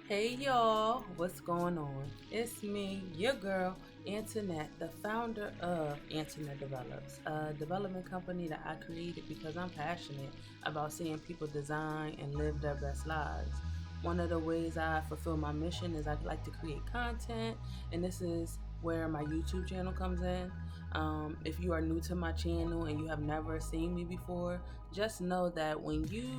Hey y'all, what's going on? It's me, your girl, Antinette, the founder of Antinette Develops, a development company that I created because I'm passionate about seeing people design and live their best lives. One of the ways I fulfill my mission is I like to create content, and this is where my YouTube channel comes in. If you are new to my channel and you have never seen me before, just know that when you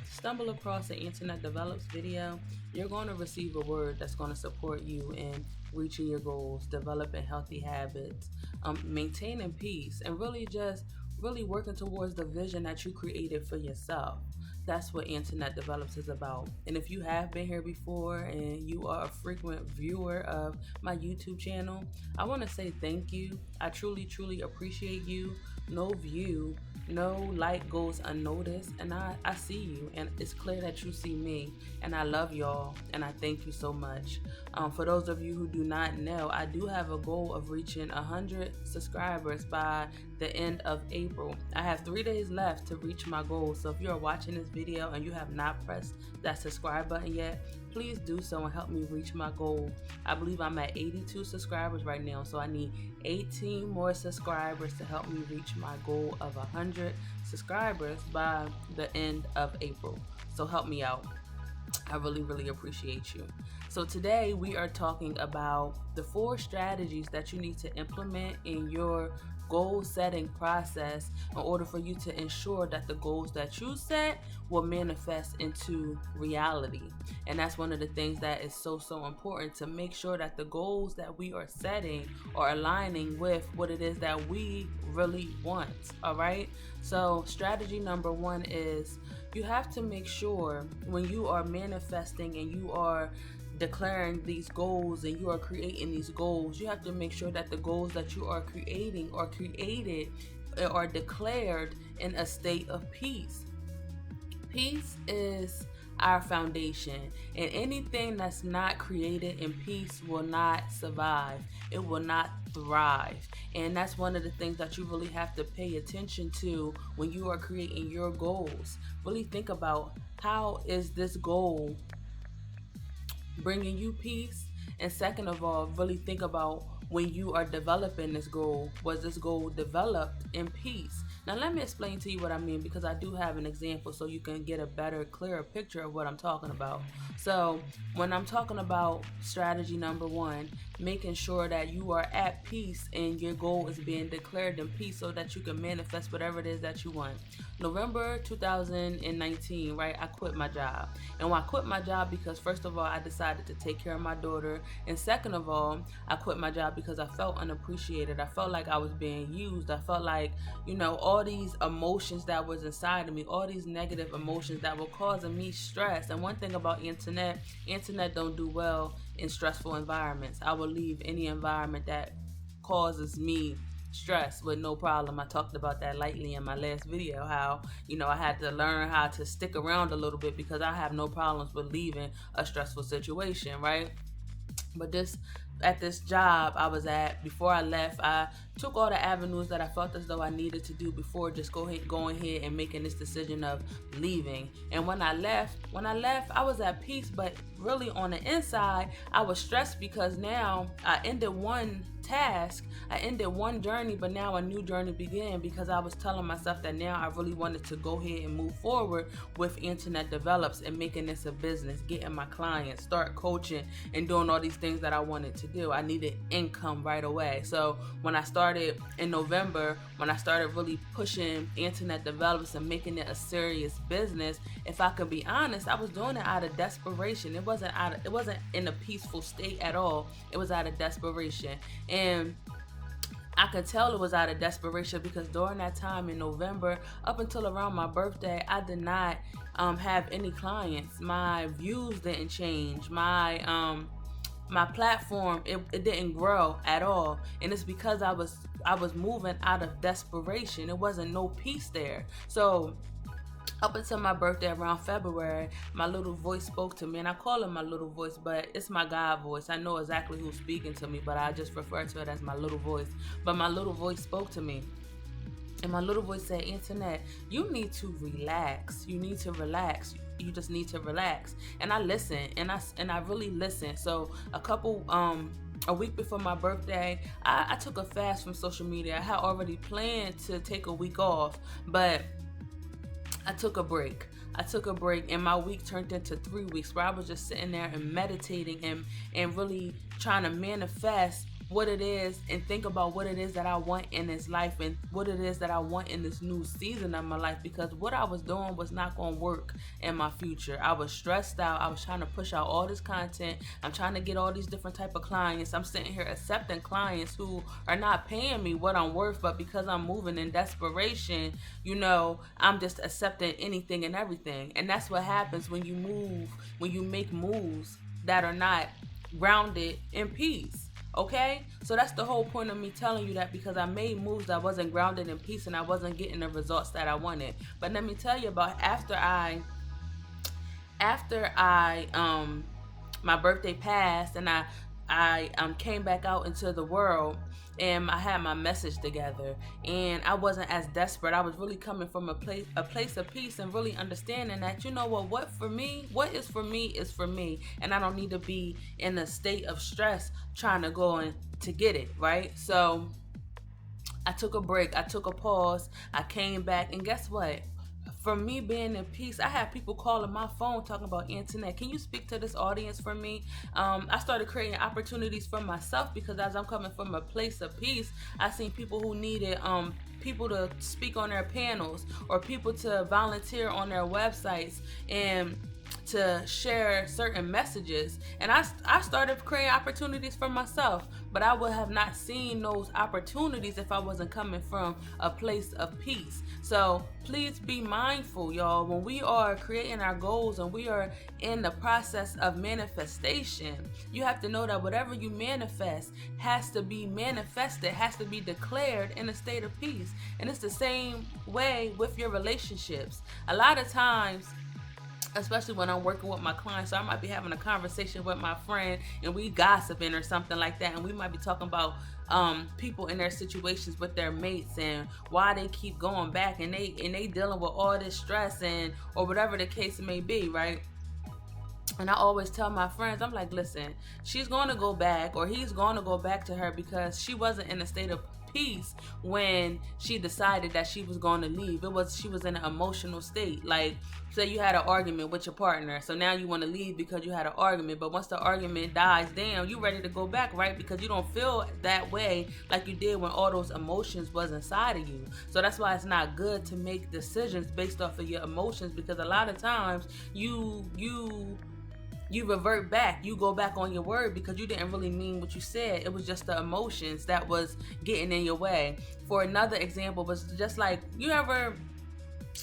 stumble across an Antinette Develops video, you're going to receive a word that's going to support you in reaching your goals, developing healthy habits, maintaining peace, and really working towards the vision that you created for yourself. That's what Antinette Develops is about. And if you have been here before and you are a frequent viewer of my YouTube channel, I want to say thank you. I truly appreciate you. No view, no like goes unnoticed, and I see you, and it's clear that you see me, and I love y'all, and I thank you so much. For those of you who do not know, I do have a goal of reaching 100 subscribers by the end of April. I have 3 days left to reach my goal, so if you are watching this video and you have not pressed that subscribe button yet, please do so and help me reach my goal. I believe I'm at 82 subscribers right now, so I need 18 more subscribers to help me reach my goal of 100 subscribers by the end of April. So help me out. I really appreciate you. So today we are talking about the 4 strategies that you need to implement in your goal setting process in order for you to ensure that the goals that you set will manifest into reality. And that's one of the things that is so important, to make sure that the goals that we are setting are aligning with what it is that we really want. All right, so strategy number 1 is you have to make sure when you are manifesting and you are declaring these goals and you are creating these goals, you have to make sure that the goals that you are creating are created or declared in a state of peace. Peace is our foundation, and anything that's not created in peace will not survive. It will not thrive. And that's one of the things that you really have to pay attention to when you are creating your goals. Really think about, how is this goal bringing you peace? And second of all, really think about, when you are developing this goal, was this goal developed in peace? Now let me explain to you what I mean, because I do have an example so you can get a better, clearer picture of what I'm talking about. So when I'm talking about strategy number 1, making sure that you are at peace and your goal is being declared in peace so that you can manifest whatever it is that you want. November 2019, right, I quit my job. And when I quit my job, because first of all, I decided to take care of my daughter, and second of all, I quit my job because I felt unappreciated. I felt like I was being used. I felt like, all these emotions that was inside of me, all these negative emotions that were causing me stress. And one thing about Antinette don't do well in stressful environments. I will leave any environment that causes me stress with no problem. I talked about that lightly in my last video, how I had to learn how to stick around a little bit because I have no problems with leaving a stressful situation, right? But at this job I was at, before I left, I took all the avenues that I felt as though I needed to do before just going ahead and making this decision of leaving. And when I left, I was at peace, but really on the inside, I was stressed because now I ended one task, I ended one journey, but now a new journey began, because I was telling myself that now I really wanted to go ahead and move forward with Antinette Develops and making this a business, getting my clients, start coaching and doing all these things that I wanted to do. I needed income right away. So when I started in November, when I started really pushing Antinette Develops and making it a serious business, if I could be honest, I was doing it out of desperation. It wasn't in a peaceful state at all. It was out of desperation. And I could tell it was out of desperation because during that time in November, up until around my birthday, I did not have any clients. My views didn't change. My platform, it didn't grow at all. And it's because I was moving out of desperation. It wasn't no peace there. So up until my birthday around February, my little voice spoke to me, and I call it my little voice, but it's my God voice. I know exactly who's speaking to me, but I just refer to it as my little voice. But my little voice spoke to me, and my little voice said, Antinette, you need to relax. You need to relax. you just need to relax. And I listen, and I really listen. So a week before my birthday, I took a fast from social media. I had already planned to take a week off, but I took a break. And my week turned into 3 weeks where I was just sitting there and meditating and really trying to manifest what it is and think about what it is that I want in this life and what it is that I want in this new season of my life, because what I was doing was not going to work in my future. I was stressed out. I was trying to push out all this content. I'm trying to get all these different type of clients. I'm sitting here accepting clients who are not paying me what I'm worth, but because I'm moving in desperation, I'm just accepting anything and everything. And that's what happens when you make moves that are not grounded in peace. Okay, so that's the whole point of me telling you that, because I made moves that wasn't grounded in peace and I wasn't getting the results that I wanted. But let me tell you about after I my birthday passed and I came back out into the world and I had my message together and I wasn't as desperate. I was really coming from a place of peace and really understanding that, what is for me is for me, and I don't need to be in a state of stress trying to go and to get it, right? So I took a break, I took a pause, I came back, and guess what? From me being in peace, I had people calling my phone talking about, Antinette, can you speak to this audience for me? I started creating opportunities for myself because as I'm coming from a place of peace, I seen people who needed people to speak on their panels or people to volunteer on their websites and to share certain messages, and I started creating opportunities for myself, but I would have not seen those opportunities if I wasn't coming from a place of peace. So please be mindful, y'all, when we are creating our goals and we are in the process of manifestation, you have to know that whatever you manifest has to be manifested, has to be declared in a state of peace. And it's the same way with your relationships. A lot of times, especially when I'm working with my clients, so I might be having a conversation with my friend and we gossiping or something like that, and we might be talking about people in their situations with their mates and why they keep going back, and they dealing with all this stress or whatever the case may be, right? And I always tell my friends, I'm like, listen, she's going to go back, or he's going to go back to her because she wasn't in a state of peace when she decided that she was going to leave. She was in an emotional state. Like, say you had an argument with your partner, so now you want to leave because you had an argument, but once the argument dies down, you ready to go back, right? Because you don't feel that way like you did when all those emotions was inside of you. So that's why it's not good to make decisions based off of your emotions, because a lot of times you revert back, you go back on your word because you didn't really mean what you said. It was just the emotions that was getting in your way. For another example, was just like, you ever,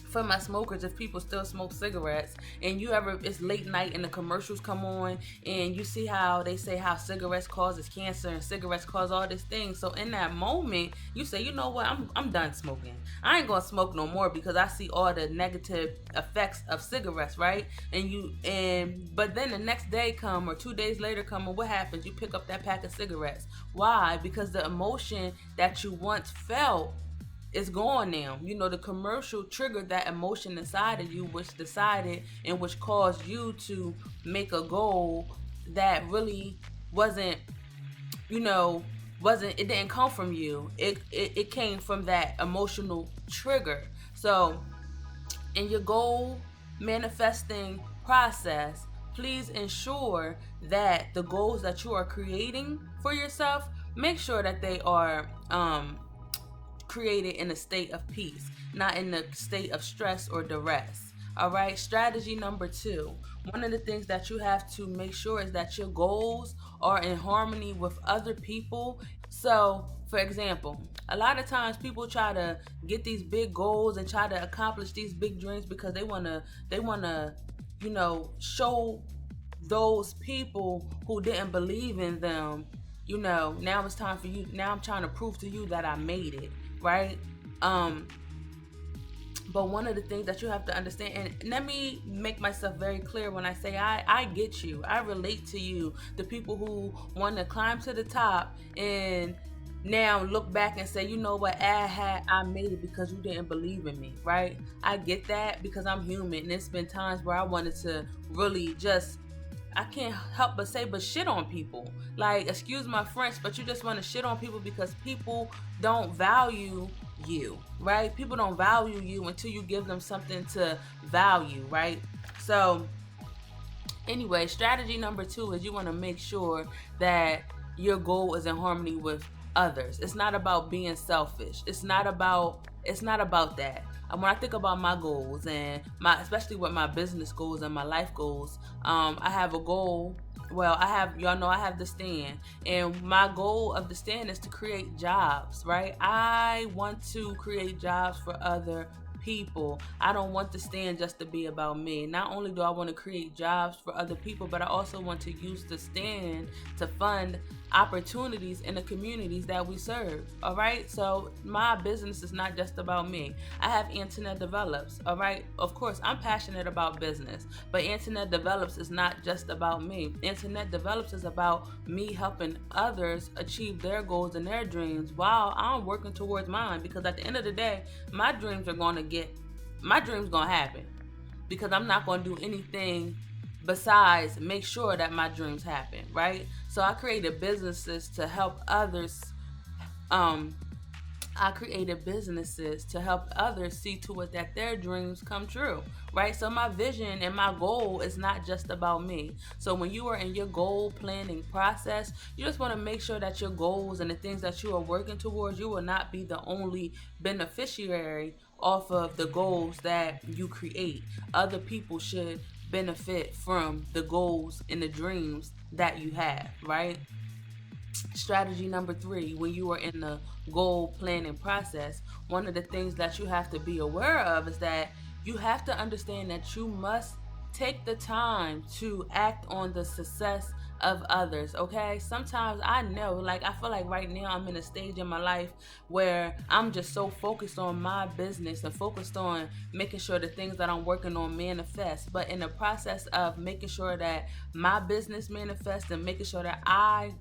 for my smokers, if people still smoke cigarettes and it's late night and the commercials come on and you see how they say how cigarettes causes cancer and cigarettes cause all these things. So in that moment, you say, you know what, I'm done smoking. I ain't gonna smoke no more because I see all the negative effects of cigarettes, right? But then the next day come, or 2 days later come, and what happens? You pick up that pack of cigarettes. Why? Because the emotion that you once felt is gone now. The commercial triggered that emotion inside of you, which decided and which caused you to make a goal that really wasn't, it didn't come from you. It came from that emotional trigger. So in your goal manifesting process, please ensure that the goals that you are creating for yourself, make sure that they are created in a state of peace, not in a state of stress or duress. All right. Strategy number 2. One of the things that you have to make sure is that your goals are in harmony with other people. So, for example, a lot of times people try to get these big goals and try to accomplish these big dreams because they want to, show those people who didn't believe in them, now it's time for you. Now I'm trying to prove to you that I made it. Right? But one of the things that you have to understand, and let me make myself very clear when I say I get you, I relate to you, the people who want to climb to the top and now look back and say, you know what, I made it because you didn't believe in me, right? I get that because I'm human, and it's been times where I wanted to really just, I can't help but say, but shit on people. Like, excuse my French, but you just want to shit on people because people don't value you, right? People don't value you until you give them something to value, right? So, anyway, strategy number 2 is you want to make sure that your goal is in harmony with others. It's not about being selfish. It's not about that. And when I think about my goals and my, especially with my business goals and my life goals, I have a goal. Well, I have, y'all know I have the stand, and my goal of the stand is to create jobs, right? I want to create jobs for other people. I don't want the stand just to be about me. Not only do I want to create jobs for other people, but I also want to use the stand to fund opportunities in the communities that we serve. All right. So my business is not just about me. I have Antinette Develops. All right. Of course, I'm passionate about business, but Antinette Develops is not just about me. Antinette Develops is about me helping others achieve their goals and their dreams while I'm working towards mine. Because at the end of the day, my dreams are going to happen, because I'm not going to do anything besides make sure that my dreams happen, right? So I created businesses to help others. Um, I created businesses to help others see to it that their dreams come true, right? So my vision and my goal is not just about me. So when you are in your goal planning process, you just want to make sure that your goals and the things that you are working towards, you will not be the only beneficiary off of the goals that you create. Other people should benefit from the goals and the dreams that you have, right? Strategy number 3, when you are in the goal planning process, one of the things that you have to be aware of is that you have to understand that you must take the time to act on the success of others. Okay, sometimes I know, like, I feel like right now I'm in a stage in my life where I'm just so focused on my business and focused on making sure the things that I'm working on manifest. But in the process of making sure that my business manifests and making sure that I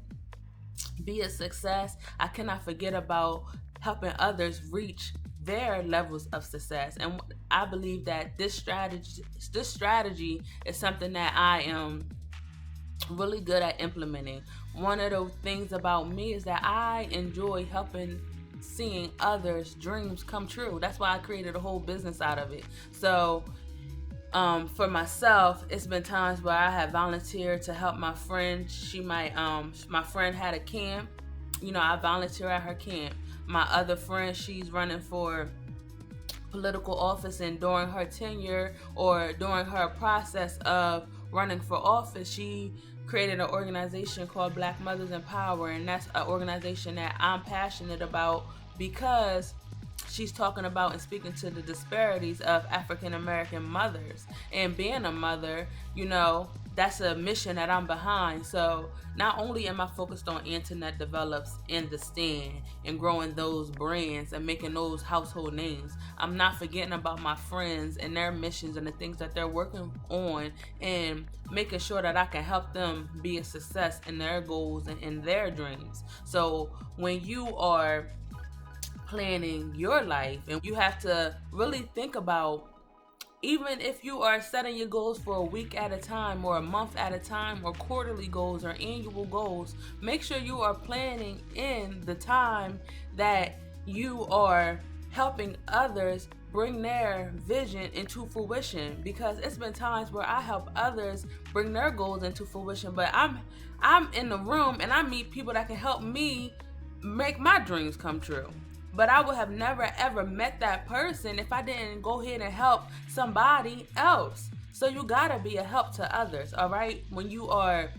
be a success, I cannot forget about helping others reach their levels of success. And I believe that this strategy is something that I am really good at implementing. One of the things about me is that I enjoy helping seeing others' dreams come true. That's why I created a whole business out of it. So for myself, it's been times where I have volunteered to help my friend. My friend had a camp. I volunteer at her camp. My other friend, she's running for political office, and during her tenure or during her process of running for office, she created an organization called Black Mothers in Power, and that's an organization that I'm passionate about because she's talking about and speaking to the disparities of African American mothers. And being a mother, that's a mission that I'm behind. So not only am I focused on Antinette Develops and the stand and growing those brands and making those household names, I'm not forgetting about my friends and their missions and the things that they're working on, and making sure that I can help them be a success in their goals and in their dreams. So when you are planning your life, and you have to really think about, even if you are setting your goals for a week at a time or a month at a time or quarterly goals or annual goals, make sure you are planning in the time that you are helping others bring their vision into fruition. Because it's been times where I help others bring their goals into fruition, but I'm in the room and I meet people that can help me make my dreams come true. But I would have never ever met that person if I didn't go ahead and help somebody else. So you gotta be a help to others, all right? When you are,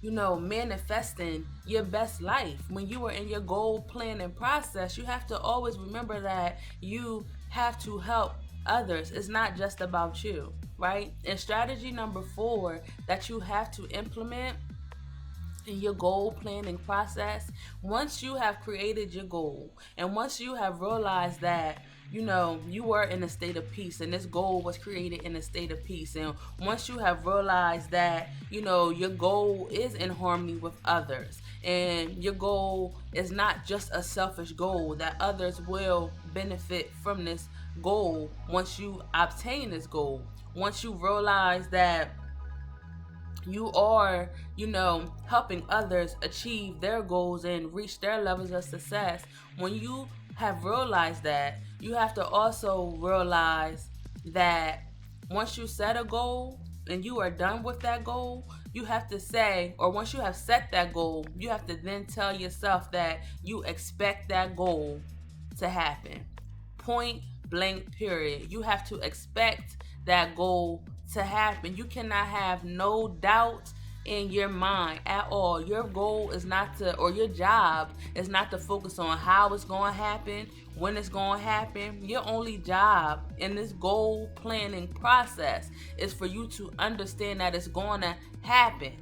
manifesting your best life, when you are in your goal planning process, you have to always remember that you have to help others. It's not just about you, right? And strategy number 4 that you have to implement in your goal planning process, once you have created your goal and once you have realized that you were in a state of peace, and this goal was created in a state of peace. And once you have realized that, your goal is in harmony with others, and your goal is not just a selfish goal, that others will benefit from this goal once you obtain this goal. Once you realize that you are, helping others achieve their goals and reach their levels of success. When you have realized that, you have to also realize that once you set a goal and you are done with that goal, you have to say, or once you have set that goal, you have to then tell yourself that you expect that goal to happen. Point blank, period. You have to expect that goal to happen. You cannot have no doubt in your mind at all. Your goal is not to, or your job is not to focus on how it's going to happen, when it's going to happen. Your only job in this goal planning process is for you to understand that it's going to happen.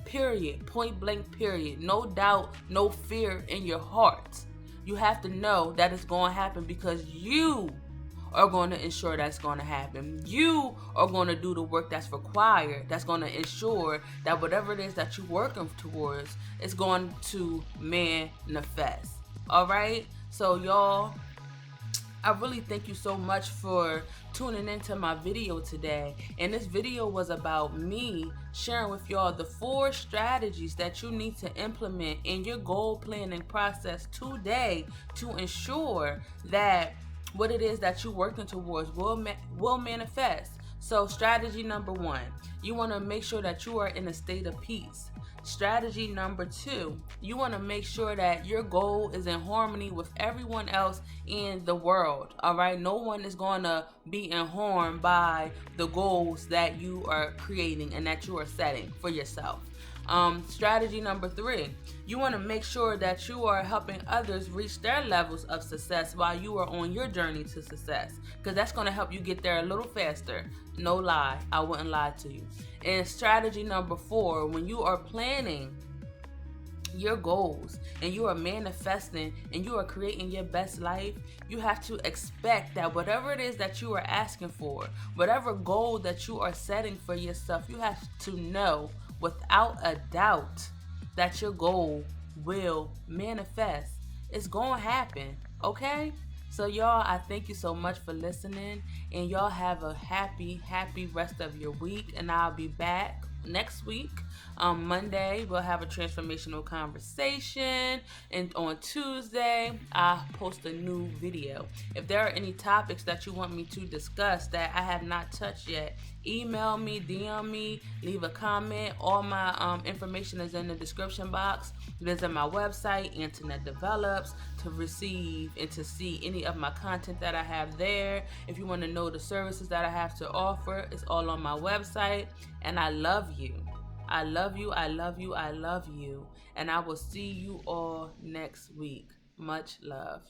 Period. Point blank, period. No doubt, no fear in your heart. You have to know that it's going to happen because you are going to ensure that's going to happen. You are going to do the work that's required, that's going to ensure that whatever it is that you're working towards is going to manifest. All right? So, y'all, I really thank you so much for tuning into my video today. And this video was about me sharing with y'all the 4 strategies that you need to implement in your goal planning process today to ensure that what it is that you're working towards will manifest. So strategy number 1, you want to make sure that you are in a state of peace. Strategy number 2, you want to make sure that your goal is in harmony with everyone else in the world. All right, no one is going to be in harm by the goals that you are creating and that you are setting for yourself. Strategy number 3, you want to make sure that you are helping others reach their levels of success while you are on your journey to success, because that's going to help you get there a little faster. No lie, I wouldn't lie to you. And strategy number 4, when you are planning your goals and you are manifesting and you are creating your best life, you have to expect that whatever it is that you are asking for, whatever goal that you are setting for yourself, you have to know without a doubt that your goal will manifest. It's gonna happen, okay? So y'all, I thank you so much for listening, and y'all have a happy rest of your week, and I'll be back next week. Monday, we'll have a transformational conversation, and on Tuesday, I'll post a new video. If there are any topics that you want me to discuss that I have not touched yet, email me, DM me, leave a comment. All my information is in the description box. Visit my website, Antinette Develops, to receive and to see any of my content that I have there. If you want to know the services that I have to offer, it's all on my website. And I love you. I love you. I love you. I love you. And I will see you all next week. Much love.